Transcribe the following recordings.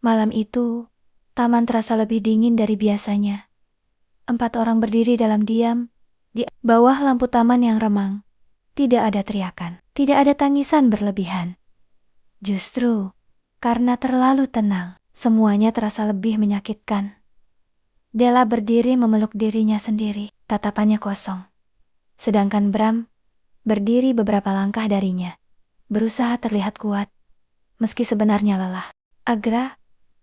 Malam itu, taman terasa lebih dingin dari biasanya. 4 orang berdiri dalam diam, di bawah lampu taman yang remang. Tidak ada teriakan, tidak ada tangisan berlebihan. Justru, karena terlalu tenang, semuanya terasa lebih menyakitkan. Della berdiri memeluk dirinya sendiri, tatapannya kosong. Sedangkan Bram, berdiri beberapa langkah darinya, berusaha terlihat kuat, meski sebenarnya lelah. Agra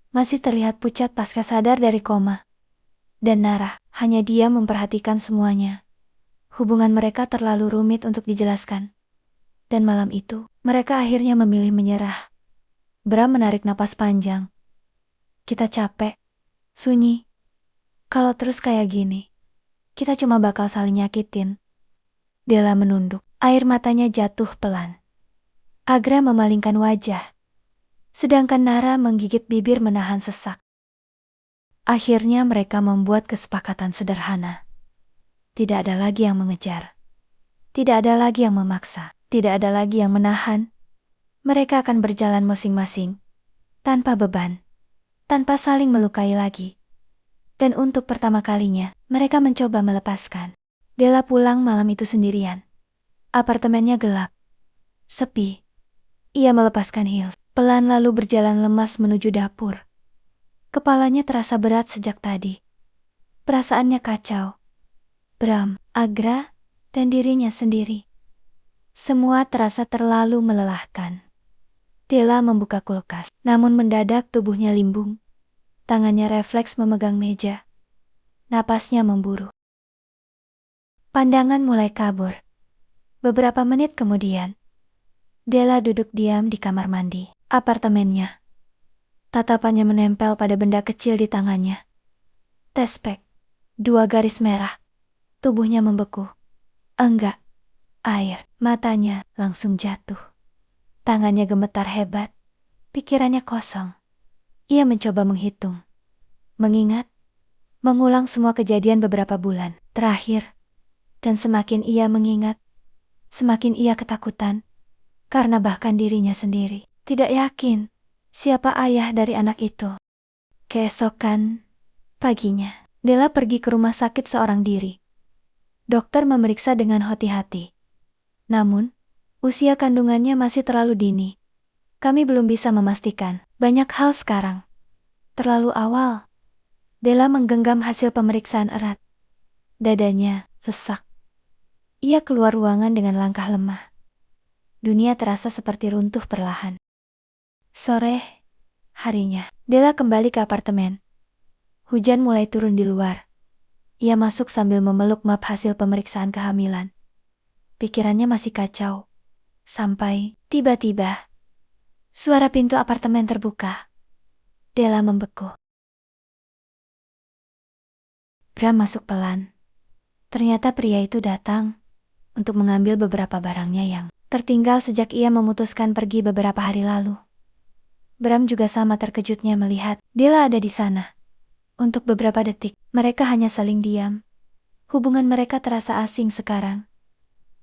masih terlihat pucat pasca sadar dari koma. Dan Nara, hanya dia memperhatikan semuanya. Hubungan mereka terlalu rumit untuk dijelaskan. Dan malam itu, mereka akhirnya memilih menyerah. Bram menarik napas panjang. Kita capek, sunyi. Kalau terus kayak gini, kita cuma bakal saling nyakitin. Della menunduk, air matanya jatuh pelan. Agra memalingkan wajah, sedangkan Nara menggigit bibir menahan sesak. Akhirnya mereka membuat kesepakatan sederhana. Tidak ada lagi yang mengejar. Tidak ada lagi yang memaksa. Tidak ada lagi yang menahan. Mereka akan berjalan masing-masing, tanpa beban, tanpa saling melukai lagi. Dan untuk pertama kalinya, mereka mencoba melepaskan. Della pulang malam itu sendirian. Apartemennya gelap, sepi. Ia melepaskan heels, pelan lalu berjalan lemas menuju dapur. Kepalanya terasa berat sejak tadi. Perasaannya kacau. Bram, Agra, dan dirinya sendiri. Semua terasa terlalu melelahkan. Della membuka kulkas, namun mendadak tubuhnya limbung. Tangannya refleks memegang meja. Napasnya memburu. Pandangan mulai kabur. Beberapa menit kemudian, Della duduk diam di kamar mandi apartemennya. Tatapannya menempel pada benda kecil di tangannya. Tespek, 2 garis merah. Tubuhnya membeku. Enggak, air. Matanya langsung jatuh. Tangannya gemetar hebat. Pikirannya kosong. Ia mencoba menghitung, mengingat, mengulang semua kejadian beberapa bulan terakhir. Dan semakin ia mengingat, semakin ia ketakutan. Karena bahkan dirinya sendiri tidak yakin siapa ayah dari anak itu. Keesokan paginya, Della pergi ke rumah sakit seorang diri. Dokter memeriksa dengan hati-hati. Namun, usia kandungannya masih terlalu dini. Kami belum bisa memastikan banyak hal sekarang. Terlalu awal. Della menggenggam hasil pemeriksaan erat. Dadanya sesak. Ia keluar ruangan dengan langkah lemah. Dunia terasa seperti runtuh perlahan. Sore harinya, Della kembali ke apartemen. Hujan mulai turun di luar. Ia masuk sambil memeluk map hasil pemeriksaan kehamilan. Pikirannya masih kacau. Sampai, tiba-tiba, suara pintu apartemen terbuka. Della membeku. Bram masuk pelan. Ternyata pria itu datang untuk mengambil beberapa barangnya yang tertinggal sejak ia memutuskan pergi beberapa hari lalu. Bram juga sama terkejutnya melihat Della ada di sana. Untuk beberapa detik, mereka hanya saling diam. Hubungan mereka terasa asing sekarang.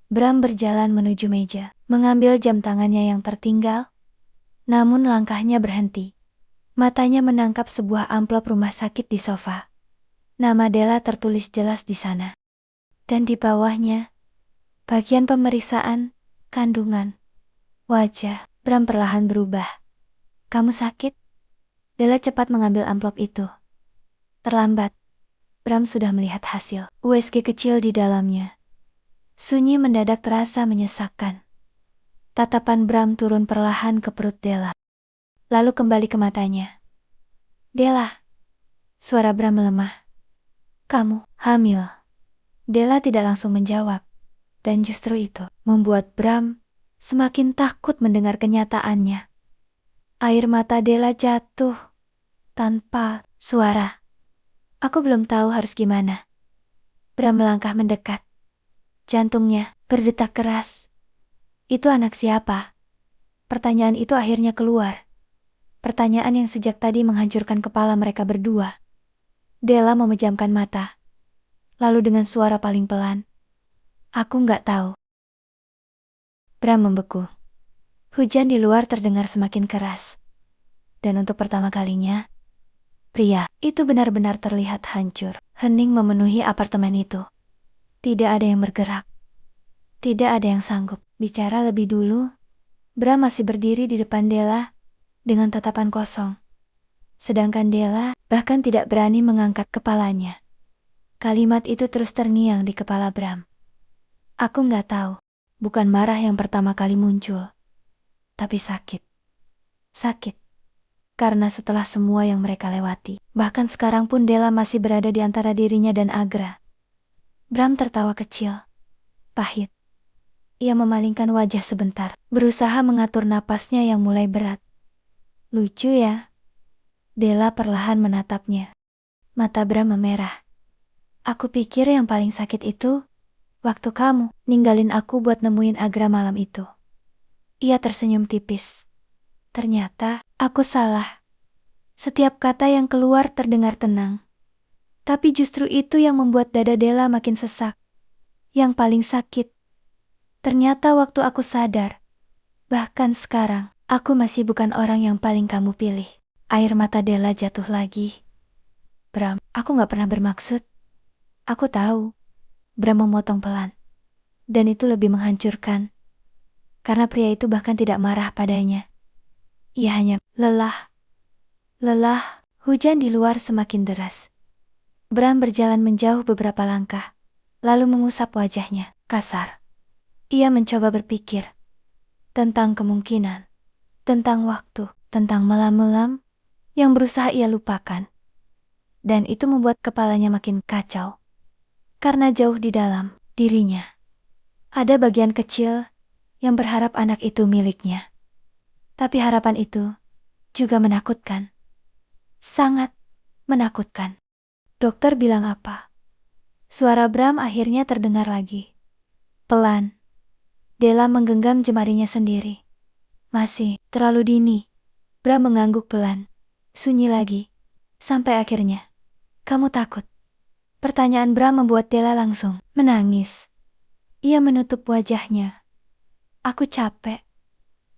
Bram berjalan menuju meja, mengambil jam tangannya yang tertinggal. Namun langkahnya berhenti. Matanya menangkap sebuah amplop rumah sakit di sofa. Nama Della tertulis jelas di sana. Dan di bawahnya, bagian pemeriksaan kandungan. Wajah Bram perlahan berubah. Kamu sakit? Della cepat mengambil amplop itu. Terlambat. Bram sudah melihat hasil USG kecil di dalamnya. Sunyi mendadak terasa menyesakkan. Tatapan Bram turun perlahan ke perut Della. Lalu kembali ke matanya. Della. Suara Bram melemah. Kamu hamil. Della tidak langsung menjawab. Dan justru itu membuat Bram semakin takut mendengar kenyataannya. Air mata Della jatuh tanpa suara. Aku belum tahu harus gimana. Bram melangkah mendekat. Jantungnya berdetak keras. Itu anak siapa? Pertanyaan itu akhirnya keluar. Pertanyaan yang sejak tadi menghancurkan kepala mereka berdua. Della memejamkan mata. Lalu dengan suara paling pelan. Aku nggak tahu. Bram membeku. Hujan di luar terdengar semakin keras. Dan untuk pertama kalinya, pria itu benar-benar terlihat hancur. Hening memenuhi apartemen itu. Tidak ada yang bergerak. Tidak ada yang sanggup bicara lebih dulu. Bram masih berdiri di depan Della dengan tatapan kosong. Sedangkan Della bahkan tidak berani mengangkat kepalanya. Kalimat itu terus terngiang di kepala Bram. Aku nggak tahu. Bukan marah yang pertama kali muncul. Tapi sakit. Sakit. Karena setelah semua yang mereka lewati, bahkan sekarang pun Della masih berada di antara dirinya dan Agra. Bram tertawa kecil. Pahit. Ia memalingkan wajah sebentar, berusaha mengatur napasnya yang mulai berat. Lucu ya? Della perlahan menatapnya. Mata Bram memerah. Aku pikir yang paling sakit itu waktu kamu ninggalin aku buat nemuin Agra malam itu. Ia tersenyum tipis. Ternyata aku salah. Setiap kata yang keluar terdengar tenang. Tapi justru itu yang membuat dada Della makin sesak. Yang paling sakit. Ternyata waktu aku sadar. Bahkan sekarang, aku masih bukan orang yang paling kamu pilih. Air mata Della jatuh lagi. Bram, aku gak pernah bermaksud. Aku tahu. Bram memotong pelan. Dan itu lebih menghancurkan. Karena pria itu bahkan tidak marah padanya. Ia hanya lelah. Lelah, hujan di luar semakin deras. Bram berjalan menjauh beberapa langkah, lalu mengusap wajahnya, kasar. Ia mencoba berpikir tentang kemungkinan, tentang waktu, tentang malam-malam yang berusaha ia lupakan. Dan itu membuat kepalanya makin kacau. Karena jauh di dalam dirinya, ada bagian kecil yang berharap anak itu miliknya. Tapi harapan itu juga menakutkan. Sangat menakutkan. Dokter bilang apa? Suara Bram akhirnya terdengar lagi. Pelan. Della menggenggam jemarinya sendiri. Masih terlalu dini. Bram mengangguk pelan. Sunyi lagi. Sampai akhirnya. Kamu takut? Pertanyaan Bram membuat Della langsung menangis. Ia menutup wajahnya. Aku capek.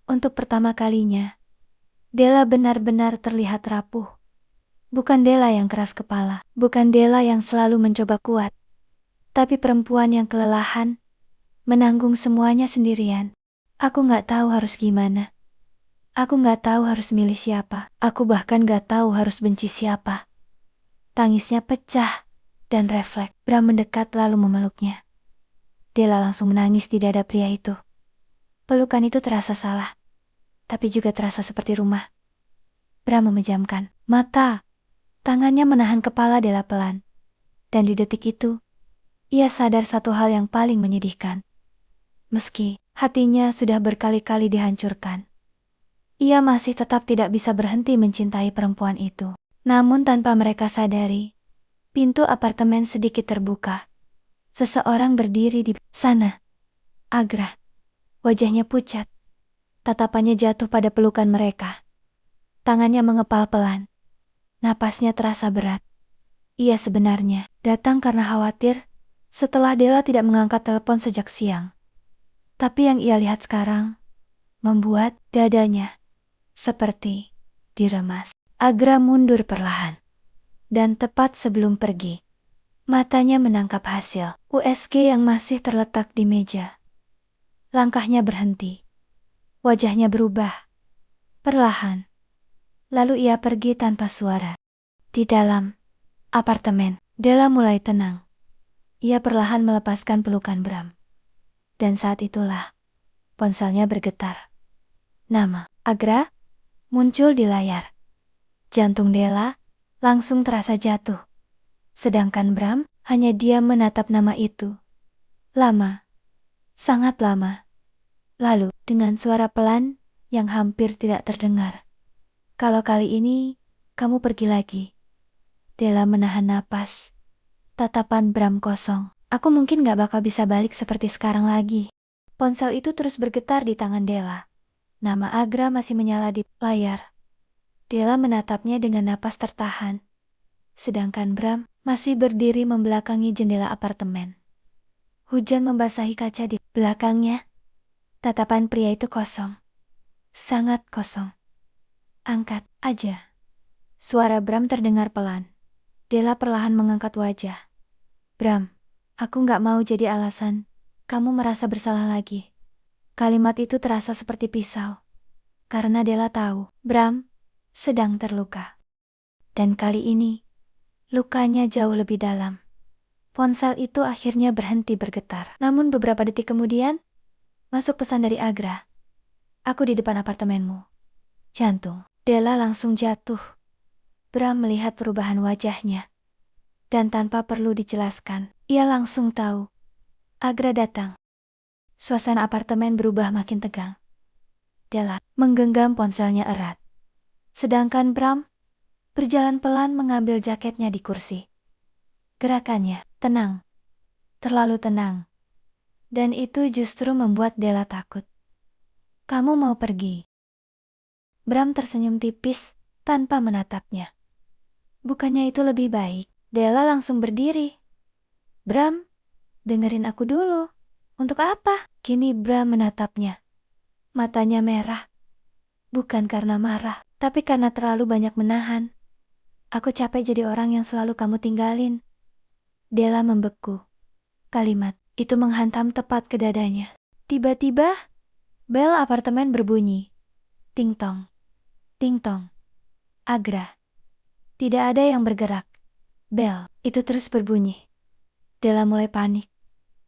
Untuk pertama kalinya, Della benar-benar terlihat rapuh. Bukan Della yang keras kepala, bukan Della yang selalu mencoba kuat, tapi perempuan yang kelelahan, menanggung semuanya sendirian. Aku gak tahu harus gimana. Aku gak tahu harus milih siapa. Aku bahkan gak tahu harus benci siapa. Tangisnya pecah, dan refleks. Bram mendekat lalu memeluknya. Della langsung menangis di dada pria itu. Pelukan itu terasa salah, tapi juga terasa seperti rumah. Bram memejamkan mata. Tangannya menahan kepala Della pelan. Dan di detik itu, ia sadar satu hal yang paling menyedihkan. Meski hatinya sudah berkali-kali dihancurkan, ia masih tetap tidak bisa berhenti mencintai perempuan itu. Namun tanpa mereka sadari, pintu apartemen sedikit terbuka. Seseorang berdiri di sana. Agra. Wajahnya pucat. Tatapannya jatuh pada pelukan mereka. Tangannya mengepal pelan. Napasnya terasa berat. Ia sebenarnya datang karena khawatir setelah Della tidak mengangkat telepon sejak siang. Tapi yang ia lihat sekarang membuat dadanya seperti diremas. Agra mundur perlahan. Dan tepat sebelum pergi, matanya menangkap hasil USG yang masih terletak di meja. Langkahnya berhenti. Wajahnya berubah. Perlahan. Lalu ia pergi tanpa suara. Di dalam apartemen, Della mulai tenang. Ia perlahan melepaskan pelukan Bram. Dan saat itulah, ponselnya bergetar. Nama Agra muncul di layar. Jantung Della langsung terasa jatuh. Sedangkan Bram hanya diam menatap nama itu. Lama. Sangat lama. Lalu, dengan suara pelan yang hampir tidak terdengar. Kalau kali ini, kamu pergi lagi. Della menahan napas. Tatapan Bram kosong. Aku mungkin gak bakal bisa balik seperti sekarang lagi. Ponsel itu terus bergetar di tangan Della. Nama Agra masih menyala di layar. Della menatapnya dengan napas tertahan. Sedangkan Bram masih berdiri membelakangi jendela apartemen. Hujan membasahi kaca di belakangnya. Tatapan pria itu kosong. Sangat kosong. Angkat aja. Suara Bram terdengar pelan. Della perlahan mengangkat wajah. Bram, aku nggak mau jadi alasan kamu merasa bersalah lagi. Kalimat itu terasa seperti pisau. Karena Della tahu, Bram sedang terluka. Dan kali ini, lukanya jauh lebih dalam. Ponsel itu akhirnya berhenti bergetar. Namun beberapa detik kemudian, masuk pesan dari Agra. Aku di depan apartemenmu. Jantung Della langsung jatuh. Bram melihat perubahan wajahnya. Dan tanpa perlu dijelaskan, ia langsung tahu. Agra datang. Suasana apartemen berubah makin tegang. Della menggenggam ponselnya erat. Sedangkan Bram berjalan pelan mengambil jaketnya di kursi. Gerakannya tenang. Terlalu tenang. Dan itu justru membuat Della takut. Kamu mau pergi? Bram tersenyum tipis tanpa menatapnya. Bukannya itu lebih baik? Della langsung berdiri. Bram, dengerin aku dulu. Untuk apa? Kini Bram menatapnya. Matanya merah. Bukan karena marah, tapi karena terlalu banyak menahan. Aku capek jadi orang yang selalu kamu tinggalin. Della membeku. Kalimat itu menghantam tepat ke dadanya. Tiba-tiba, bel apartemen berbunyi. Ting-tong. Ting-tong. Agra. Tidak ada yang bergerak. Bel itu terus berbunyi. Della mulai panik.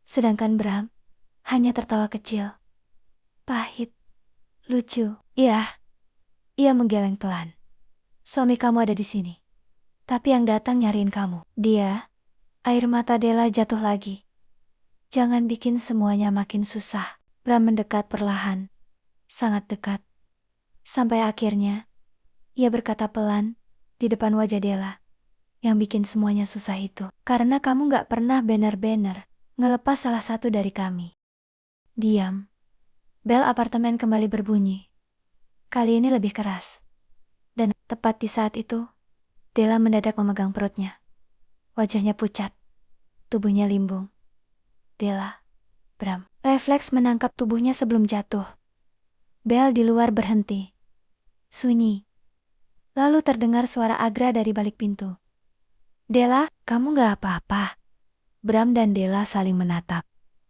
Sedangkan Bram hanya tertawa kecil. Pahit. Lucu. Iya. Ia menggeleng pelan. Suami kamu ada di sini. Tapi yang datang nyariin kamu. Dia. Air mata Della jatuh lagi. Jangan bikin semuanya makin susah. Bram mendekat perlahan. Sangat dekat. Sampai akhirnya, ia berkata pelan di depan wajah Della. Yang bikin semuanya susah itu karena kamu gak pernah benar-benar ngelepas salah satu dari kami. Diam. Bel apartemen kembali berbunyi. Kali ini lebih keras. Dan tepat di saat itu, Della mendadak memegang perutnya. Wajahnya pucat. Tubuhnya limbung. Della. Bram. Refleks menangkap tubuhnya sebelum jatuh. Bel di luar berhenti. Sunyi. Lalu terdengar suara Agra dari balik pintu. Della, kamu gak apa-apa. Bram dan Della saling menatap.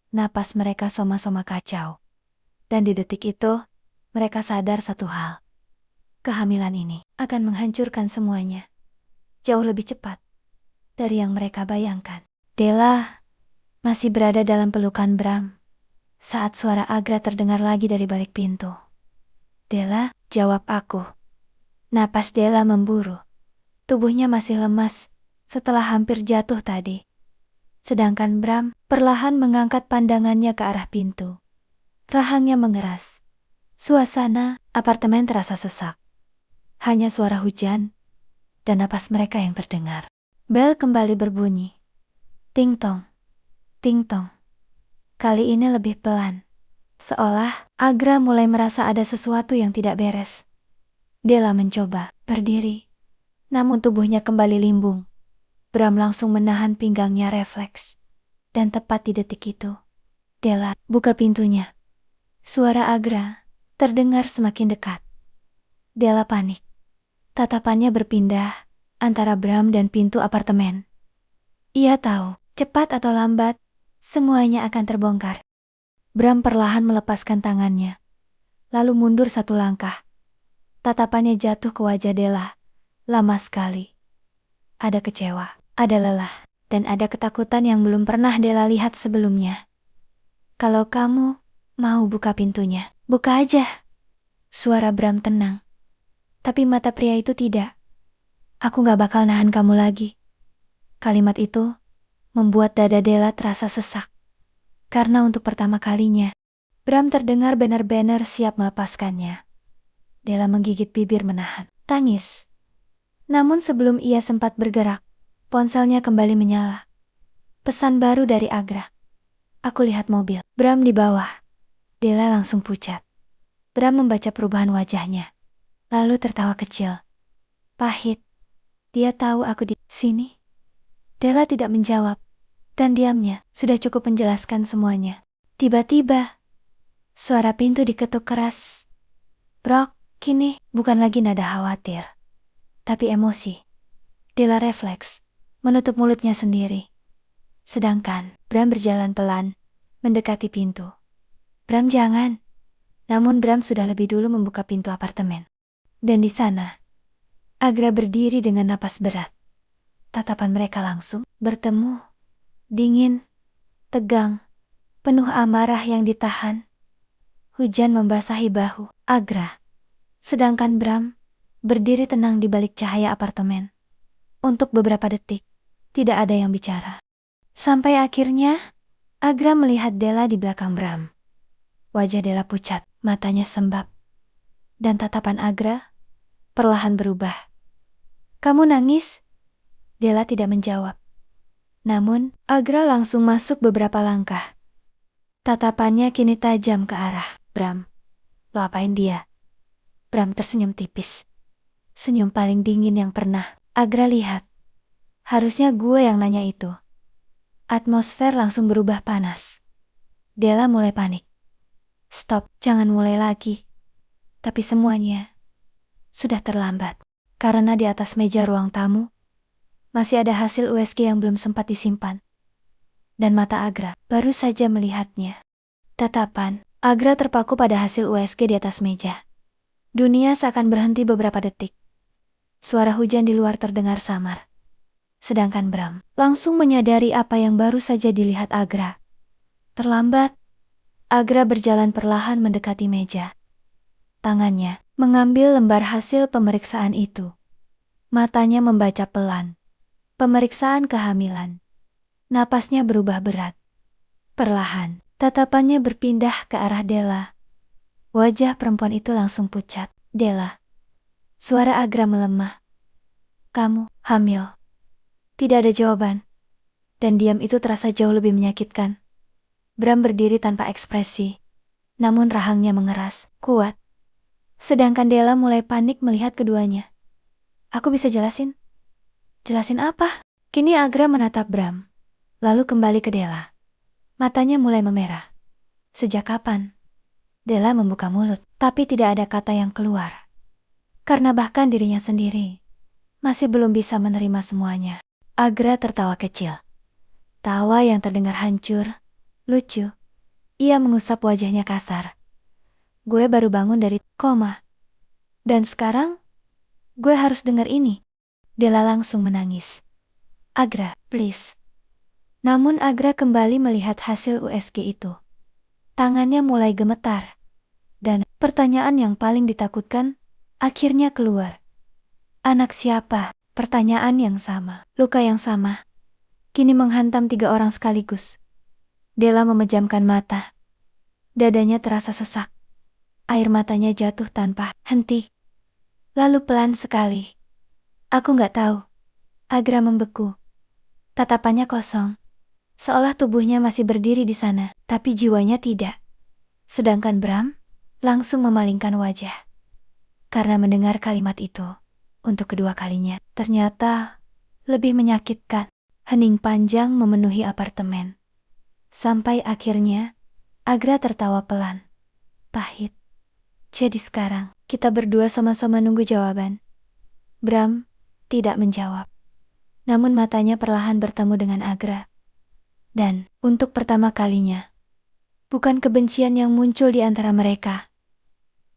Napas mereka soma-soma kacau. Dan di detik itu, mereka sadar satu hal. Kehamilan ini akan menghancurkan semuanya. Jauh lebih cepat dari yang mereka bayangkan. Della masih berada dalam pelukan Bram saat suara Agra terdengar lagi dari balik pintu. Della, jawab aku. Napas Della memburu. Tubuhnya masih lemas setelah hampir jatuh tadi. Sedangkan Bram perlahan mengangkat pandangannya ke arah pintu. Rahangnya mengeras. Suasana apartemen terasa sesak. Hanya suara hujan dan napas mereka yang terdengar. Bel kembali berbunyi. Ting-tong. Ting-tong. Kali ini lebih pelan. Seolah Agra mulai merasa ada sesuatu yang tidak beres. Della mencoba berdiri. Namun tubuhnya kembali limbung. Bram langsung menahan pinggangnya refleks. Dan tepat di detik itu, Della buka pintunya. Suara Agra terdengar semakin dekat. Della panik. Tatapannya berpindah antara Bram dan pintu apartemen. Ia tahu, cepat atau lambat, semuanya akan terbongkar. Bram perlahan melepaskan tangannya. Lalu mundur satu langkah. Tatapannya jatuh ke wajah Della. Lama sekali. Ada kecewa, ada lelah, dan ada ketakutan yang belum pernah Della lihat sebelumnya. Kalau kamu mau buka pintunya, buka aja. Suara Bram tenang. Tapi mata pria itu tidak. Aku gak bakal nahan kamu lagi. Kalimat itu membuat dada Della terasa sesak. Karena untuk pertama kalinya, Bram terdengar benar-benar siap melepaskannya. Della menggigit bibir menahan tangis. Namun sebelum ia sempat bergerak, ponselnya kembali menyala. Pesan baru dari Agra. Aku lihat mobil. Bram di bawah. Della langsung pucat. Bram membaca perubahan wajahnya. Lalu tertawa kecil. Pahit. Dia tahu aku di sini. Della tidak menjawab. Dan diamnya sudah cukup menjelaskan semuanya. Tiba-tiba, suara pintu diketuk keras. Brok, kini bukan lagi nada khawatir. Tapi emosi. Della refleks, menutup mulutnya sendiri. Sedangkan Bram berjalan pelan, mendekati pintu. Bram jangan. Namun Bram sudah lebih dulu membuka pintu apartemen. Dan di sana, Agra berdiri dengan napas berat. Tatapan mereka langsung bertemu. Dingin, tegang, penuh amarah yang ditahan. Hujan membasahi bahu Agra. Sedangkan Bram berdiri tenang di balik cahaya apartemen. Untuk beberapa detik, tidak ada yang bicara. Sampai akhirnya, Agra melihat Della di belakang Bram. Wajah Della pucat, matanya sembab. Dan tatapan Agra perlahan berubah. "Kamu nangis?" Della tidak menjawab. Namun, Agra langsung masuk beberapa langkah. Tatapannya kini tajam ke arah Bram. "Lo apain dia?" Bram tersenyum tipis. Senyum paling dingin yang pernah Agra lihat. Harusnya gue yang nanya itu. Atmosfer langsung berubah panas. Della mulai panik. "Stop, jangan mulai lagi." Tapi semuanya sudah terlambat. Karena di atas meja ruang tamu, masih ada hasil USG yang belum sempat disimpan. Dan mata Agra baru saja melihatnya. Tatapan Agra terpaku pada hasil USG di atas meja. Dunia seakan berhenti beberapa detik. Suara hujan di luar terdengar samar. Sedangkan Bram langsung menyadari apa yang baru saja dilihat Agra. Terlambat, Agra berjalan perlahan mendekati meja. Tangannya mengambil lembar hasil pemeriksaan itu. Matanya membaca pelan. Pemeriksaan kehamilan. Napasnya berubah berat. Perlahan, tatapannya berpindah ke arah Della. Wajah perempuan itu langsung pucat. "Della." Suara Agra melemah. "Kamu hamil." Tidak ada jawaban. Dan diam itu terasa jauh lebih menyakitkan. Bram berdiri tanpa ekspresi. Namun rahangnya mengeras, kuat. Sedangkan Della mulai panik melihat keduanya. "Aku bisa jelasin?" "Jelasin apa?" Kini Agra menatap Bram. Lalu kembali ke Della. Matanya mulai memerah. Sejak kapan? Della membuka mulut, tapi tidak ada kata yang keluar. Karena bahkan dirinya sendiri masih belum bisa menerima semuanya. Agra tertawa kecil. Tawa yang terdengar hancur, lucu. Ia mengusap wajahnya kasar. "Gue baru bangun dari koma. Dan sekarang, gue harus dengar ini." Della langsung menangis. "Agra, please." Namun Agra kembali melihat hasil USG itu. Tangannya mulai gemetar. Dan pertanyaan yang paling ditakutkan akhirnya keluar. Anak siapa? Pertanyaan yang sama, luka yang sama. Kini menghantam 3 orang sekaligus. Della memejamkan mata. Dadanya terasa sesak. Air matanya jatuh tanpa henti. Lalu pelan sekali. "Aku nggak tahu." Agra membeku. Tatapannya kosong. Seolah tubuhnya masih berdiri di sana, tapi jiwanya tidak. Sedangkan Bram langsung memalingkan wajah. Karena mendengar kalimat itu, untuk kedua kalinya, ternyata lebih menyakitkan. Hening panjang memenuhi apartemen. Sampai akhirnya, Agra tertawa pelan. Pahit. "Jadi sekarang, kita berdua sama-sama nunggu jawaban." Bram tidak menjawab. Namun matanya perlahan bertemu dengan Agra. Dan, untuk pertama kalinya, bukan kebencian yang muncul di antara mereka,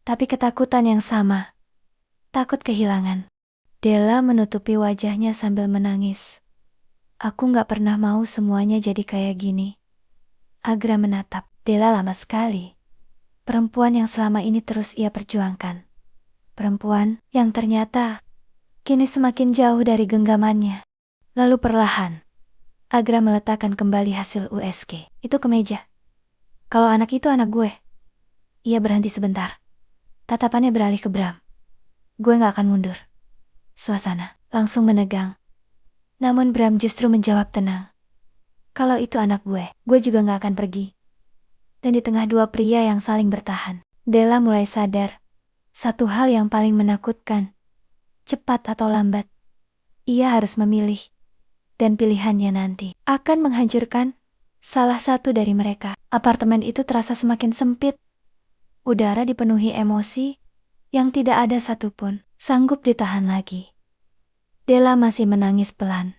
tapi ketakutan yang sama. Takut kehilangan. Della menutupi wajahnya sambil menangis. "Aku gak pernah mau semuanya jadi kayak gini." Agra menatap Della lama sekali. Perempuan yang selama ini terus ia perjuangkan. Perempuan yang ternyata kini semakin jauh dari genggamannya. Lalu perlahan, Agra meletakkan kembali hasil USG itu ke meja. "Kalau anak itu anak gue." Ia berhenti sebentar. Tatapannya beralih ke Bram. "Gue gak akan mundur." Suasana langsung menegang. Namun Bram justru menjawab tenang. "Kalau itu anak gue juga gak akan pergi." Dan di tengah dua pria yang saling bertahan, Della mulai sadar. Satu hal yang paling menakutkan. Cepat atau lambat, ia harus memilih. Dan pilihannya nanti akan menghancurkan salah satu dari mereka. Apartemen itu terasa semakin sempit. Udara dipenuhi emosi yang tidak ada satupun sanggup ditahan lagi. Della masih menangis pelan.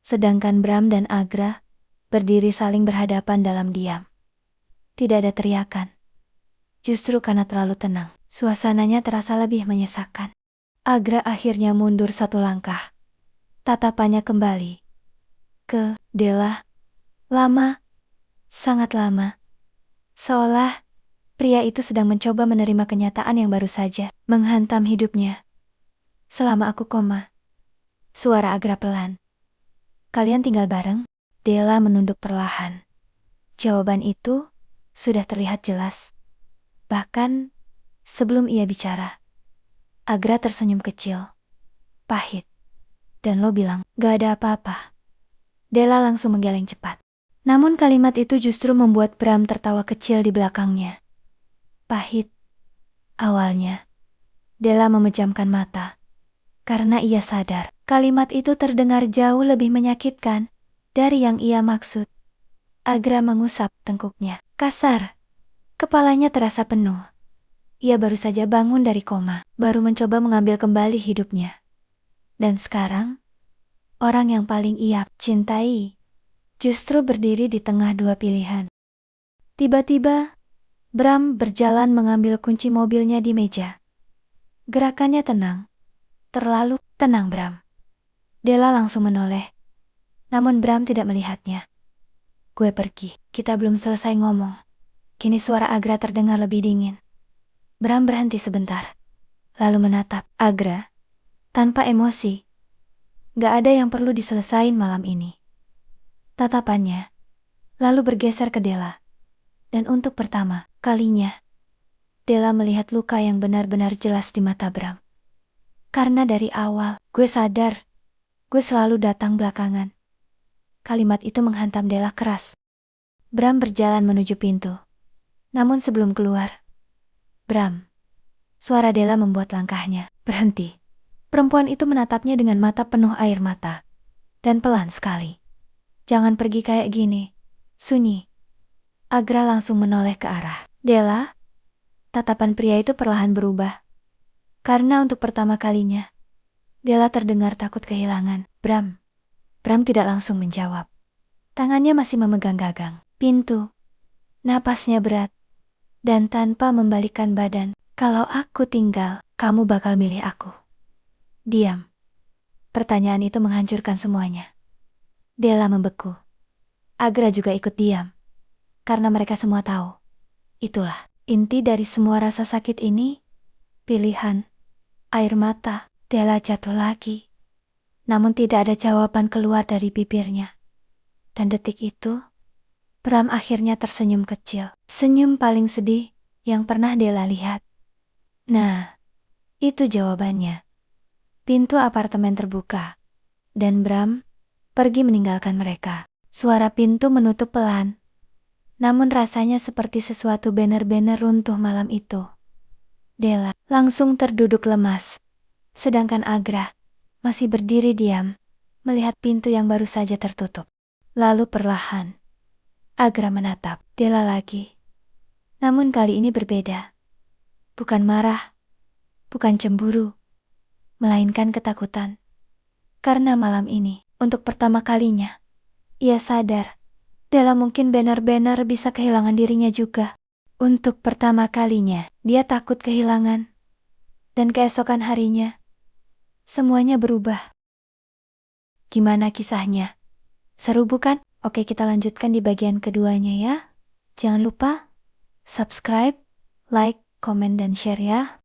Sedangkan Bram dan Agra berdiri saling berhadapan dalam diam. Tidak ada teriakan. Justru karena terlalu tenang, suasananya terasa lebih menyesakan. Agra akhirnya mundur satu langkah. Tatapannya kembali ke Della. Lama, sangat lama. Seolah pria itu sedang mencoba menerima kenyataan yang baru saja menghantam hidupnya. Selama aku koma. Suara Agra pelan. Kalian tinggal bareng? Della menunduk perlahan. Jawaban itu sudah terlihat jelas. Bahkan sebelum ia bicara, Agra tersenyum kecil, pahit. Dan lo bilang, gak ada apa-apa. Della langsung menggeleng cepat. Namun kalimat itu justru membuat Bram tertawa kecil di belakangnya. Pahit. Awalnya, Della memejamkan mata. Karena ia sadar, kalimat itu terdengar jauh lebih menyakitkan dari yang ia maksud. Agra mengusap tengkuknya. Kasar. Kepalanya terasa penuh. Ia baru saja bangun dari koma, baru mencoba mengambil kembali hidupnya. Dan sekarang, orang yang paling ia cintai justru berdiri di tengah dua pilihan. Tiba-tiba, Bram berjalan mengambil kunci mobilnya di meja. Gerakannya tenang. Terlalu tenang, Bram. Della langsung menoleh. Namun Bram tidak melihatnya. Gue pergi. Kita belum selesai ngomong. Kini suara Agra terdengar lebih dingin. Bram berhenti sebentar. Lalu menatap Agra. Tanpa emosi. Gak ada yang perlu diselesain malam ini. Tatapannya lalu bergeser ke Della. Dan untuk pertama kalinya, Della melihat luka yang benar-benar jelas di mata Bram. Karena dari awal, gue sadar, gue selalu datang belakangan. Kalimat itu menghantam Della keras. Bram berjalan menuju pintu. Namun sebelum keluar, Bram, suara Della membuat langkahnya berhenti. Perempuan itu menatapnya dengan mata penuh air mata. Dan pelan sekali. Jangan pergi kayak gini, Sunyi. Agra langsung menoleh ke arah Della. Tatapan pria itu perlahan berubah. Karena untuk pertama kalinya, Della terdengar takut kehilangan Bram. Bram tidak langsung menjawab. Tangannya masih memegang gagang pintu. Napasnya berat. Dan tanpa membalikkan badan. Kalau aku tinggal, kamu bakal milih aku. Diam. Pertanyaan itu menghancurkan semuanya. Della membeku. Agra juga ikut diam. Karena mereka semua tahu. Itulah inti dari semua rasa sakit ini. Pilihan. Air mata. Della jatuh lagi. Namun tidak ada jawaban keluar dari bibirnya. Dan detik itu, Bram akhirnya tersenyum kecil. Senyum paling sedih yang pernah Della lihat. Nah, itu jawabannya. Pintu apartemen terbuka. Dan Bram pergi meninggalkan mereka. Suara pintu menutup pelan. Namun rasanya seperti sesuatu benar-benar runtuh malam itu. Della langsung terduduk lemas. Sedangkan Agra masih berdiri diam, melihat pintu yang baru saja tertutup. Lalu perlahan, Agra menatap Della lagi. Namun kali ini berbeda. Bukan marah, bukan cemburu, melainkan ketakutan. Karena malam ini, untuk pertama kalinya, ia sadar, Della mungkin benar-benar bisa kehilangan dirinya juga. Untuk pertama kalinya, dia takut kehilangan. Dan keesokan harinya, semuanya berubah. Gimana kisahnya? Seru bukan? Oke, kita lanjutkan di bagian keduanya ya. Jangan lupa subscribe, like, komen, dan share ya.